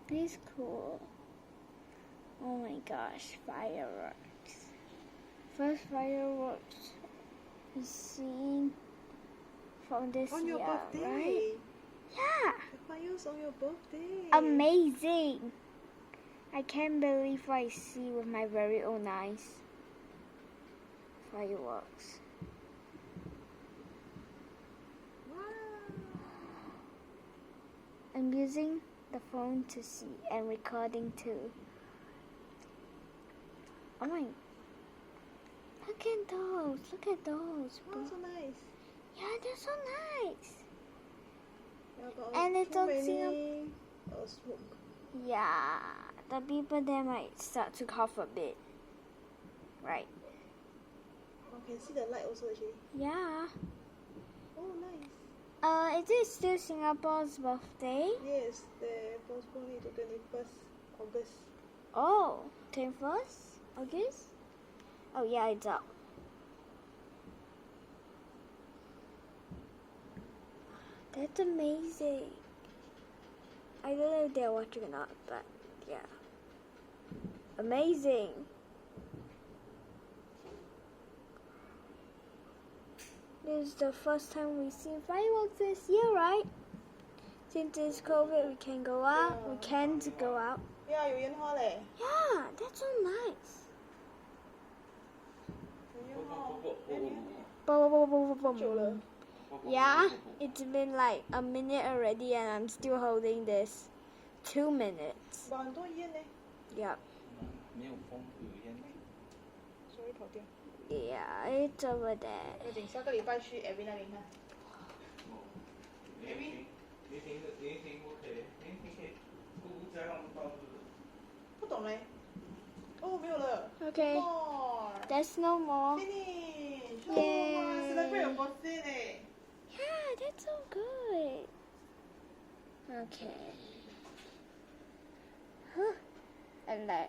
This cool. Oh my gosh, fireworks. First fireworks we seen from this On year, your birthday. right? Yeah. The fireworks on your birthday. Amazing. I can't believe what I see with my very own eyes. Fireworks. Wow. I'm using the phone to see and recording too. Oh my. Look at those. Look at those. Wow, so nice. Yeah, they're so nice. Yeah, but And it's too on many Singapore. smoke. Yeah, the people there might start to cough a bit. Right. Oh, can see the light also actually. Yeah. Oh, nice. Is it still Singapore's birthday? Yes, they postponed it to 21st August. Oh, 21st August? Oh yeah, it's up. That's amazing. I don't know if they're watching or not, but yeah. Amazing. This is the first time we've seen fireworks this year, right? Since it's COVID, we can go out. We can't go out. Yeah, 有烟花嘞。 Yeah, that's so nice. 有烟花。Boom, boom, boom, boom, boom. 久了。 Yeah, it's been like a minute already and I'm still holding this. 2 minutes. 很多烟呢。 Yep. 没有风有烟。Sorry 跑掉。 Yeah, it's over there. 不行，下个礼拜去 Abby 那边看。Abby。你停我可以，你可以，再让到是。不懂嘞。哦，没有了。Okay. More. There's no more. Finish. Yay. Oh, wow, celebrate your birthday leh. Yeah, that's so good. Okay. And then